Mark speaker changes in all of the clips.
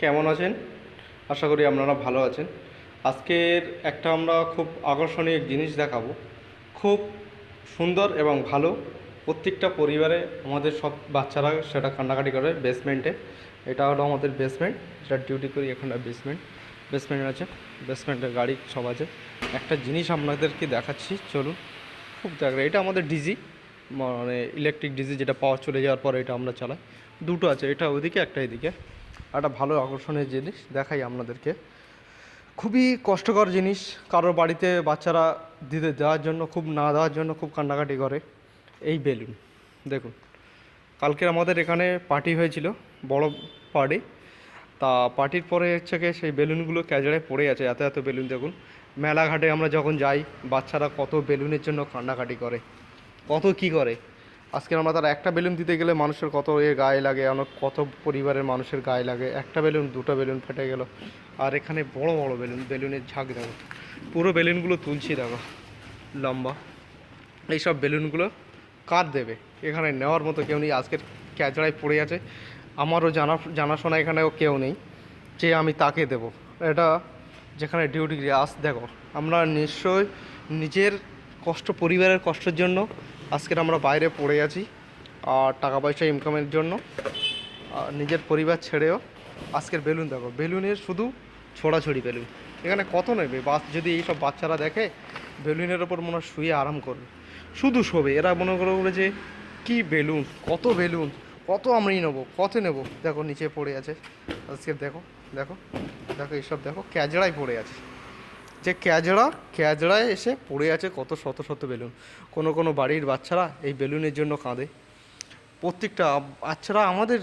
Speaker 1: কেমন আছেন? আশা করি আপনারা ভালো আছেন। আজকের একটা আমরা খুব আকর্ষণীয় জিনিস দেখাবো। খুব সুন্দর এবং ভালো। প্রত্যেকটা পরিবারে আমাদের সব বাচ্চারা সেটা কান্নাকাটি করে বেসমেন্টে। এটা হলো আমাদের বেসমেন্ট, যেটা ডিউটি করি এখানে বেসমেন্ট আছে, বেসমেন্টের গাড়ি সব আছে। একটা জিনিস আপনাদেরকে দেখাচ্ছি, চলুন। খুব দেখা, এটা আমাদের ডিজি, মানে ইলেকট্রিক ডিজি, যেটা পাওয়ার চলে যাওয়ার পরে এটা আমরা চালাই। দুটো আছে, এটা ওইদিকে একটা এদিকে। একটা ভালো আকর্ষণীয় জিনিস দেখাই আপনাদেরকে। খুবই কষ্টকর জিনিস, কারোর বাড়িতে বাচ্চারা দিতে দেওয়ার জন্য, খুব না দেওয়ার জন্য খুব কান্নাকাটি করে। এই বেলুন দেখুন, কালকে আমাদের এখানে পার্টি হয়েছিল, বড় পার্টি। তা পার্টির পরে হচ্ছে গিয়ে সেই বেলুনগুলো ক্যাজড়ে পড়ে আছে, এত এত বেলুন। দেখুন মেলাঘাটে আমরা যখন যাই, বাচ্চারা কত বেলুনের জন্য কান্নাকাটি করে, কত কি করে। আজকে আমরা তার একটা বেলুন দিতে গেলে মানুষের কত গায়ে লাগে, অনেক কত পরিবারের মানুষের গায়ে লাগে। একটা বেলুন, দুটো বেলুন ফেটে গেল। আর এখানে বড় বড় বেলুনের ঝাঁক দেখো, পুরো বেলুনগুলো তুলছি দেখো, লম্বা। এইসব বেলুনগুলো কার দেবে? এখানে নেওয়ার মতো কেউ নেই। আজকের ক্যাচড়ায় পড়ে আছে, আমারও জানাশোনা এখানেও কেউ নেই যে আমি তাকে দেব। এটা যেখানে ডিউটি আস দেখো, আমরা নিশ্চয় নিজের কষ্ট, পরিবারের কষ্টের জন্য আজকের আমরা বাইরে পড়ে আছি, আর টাকা পয়সা ইনকামের জন্য। নিজের পরিবার ছেড়েও আজকের বেলুন দেখো, বেলুনের শুধু ছোড়াছড়ি বেলুন। এখানে কত নেবে যদি এইসব বাচ্চারা দেখে, বেলুনের ওপর মনে হয় শুয়ে আরাম করবে, শুধু শোবে। এরা মনে করে যে কি বেলুন, কত বেলুন, কত আমরাই নেবো, কত নেবো। দেখো নিচে পড়ে আছে আজকের, দেখো দেখো দেখো, এইসব দেখো ক্যাজড়ায় পড়ে আছে। যে ক্যাজড়ায় এসে পড়ে আছে কত শত শত বেলুন। কোনো বাড়ির বাচ্চারা এই বেলুনের জন্য কাঁদে। প্রত্যেকটা বাচ্চারা, আমাদের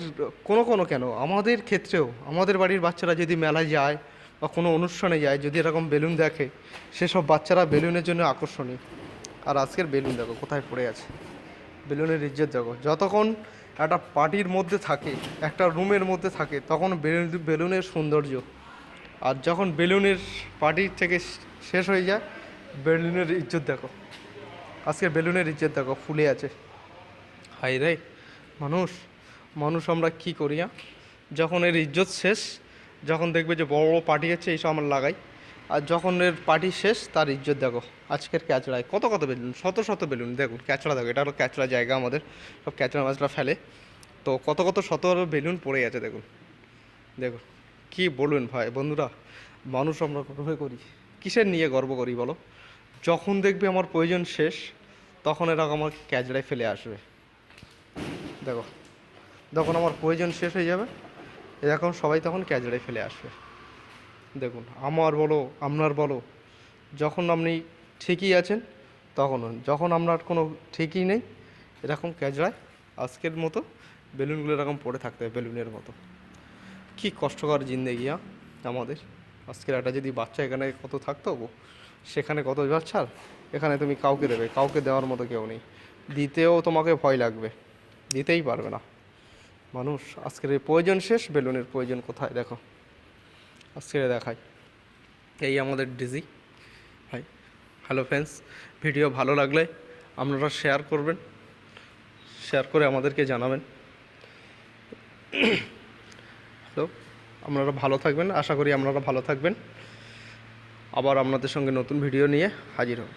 Speaker 1: কোনো কেন, আমাদের ক্ষেত্রেও আমাদের বাড়ির বাচ্চারা যদি মেলায় যায় বা কোনো অনুষ্ঠানে যায়, যদি এরকম বেলুন দেখে, সেসব বাচ্চারা বেলুনের জন্য আকর্ষণীয়। আর আজকের বেলুন দেখো কোথায় পড়ে আছে। বেলুনের ইজ্জত দেখো, যতক্ষণ একটা পার্টির মধ্যে থাকে, একটা রুমের মধ্যে থাকে, তখন বেলুনের সৌন্দর্য। আর যখন বেলুনের পার্টির থেকে শেষ হয়ে যায়, বেলুনের ইজ্জত দেখো। আজকের বেলুনের ইজ্জত দেখো, ফুলে আছে। হাই রে মানুষ, মানুষ আমরা কী করি? যখন এর ইজ্জত শেষ, যখন দেখবে যে বড় বড় পার্টি আছে, এইসব আমরা লাগাই। আর যখন এর পার্টি শেষ, তার ইজ্জত দেখো। আজকের ক্যাচড়ায় কত কত বেলুন, শত শত বেলুন। দেখুন ক্যাচড়া দেখো, এটা হলো ক্যাচড়া জায়গা আমাদের, সব ক্যাচড়া মাছরা ফেলে। তো কত কত শত বেলুন পড়ে আছে দেখুন। দেখুন কী বলবেন ভাই বন্ধুরা, মানুষ আমরা গর্ব করি, কিসের নিয়ে গর্ব করি বলো? যখন দেখবে আমার প্রয়োজন শেষ, তখন এরকম আমার ক্যাচড়ায় ফেলে আসবে। দেখো, যখন আমার প্রয়োজন শেষ হয়ে যাবে, এরকম সবাই তখন ক্যাজড়ায় ফেলে আসবে। দেখুন আমার বলো, আপনার বলো, যখন আপনি ঠিকই আছেন তখন, যখন আপনার কোনো ঠিকই নেই, এরকম ক্যাজড়ায় আজকের মতো বেলুনগুলো এরকম পড়ে থাকতে হবে বেলুনের মতো। কী কষ্টকর জিন্দেগি আমাদের। আজকের একটা যদি বাচ্চা এখানে কত থাকতো, সেখানে কত বাচ্চার, এখানে তুমি কাউকে দেবে, কাউকে দেওয়ার মতো কেউ নেই। দিতেও তোমাকে ভয় লাগবে, দিতেই পারবে না মানুষ। আজকের এই প্রয়োজন শেষ, বেলুনের প্রয়োজন কোথায় দেখো। আজকে দেখাই, এই আমাদের ডিজি ভাই। হ্যালো ফ্রেন্ডস, ভিডিও ভালো লাগলে আপনারা শেয়ার করবেন, শেয়ার করে আমাদেরকে জানাবেন। হ্যালো, আপনারা ভালো থাকবেন, আশা করি আপনারা ভালো থাকবেন। আবার আপনাদের সঙ্গে নতুন ভিডিও নিয়ে হাজির হব।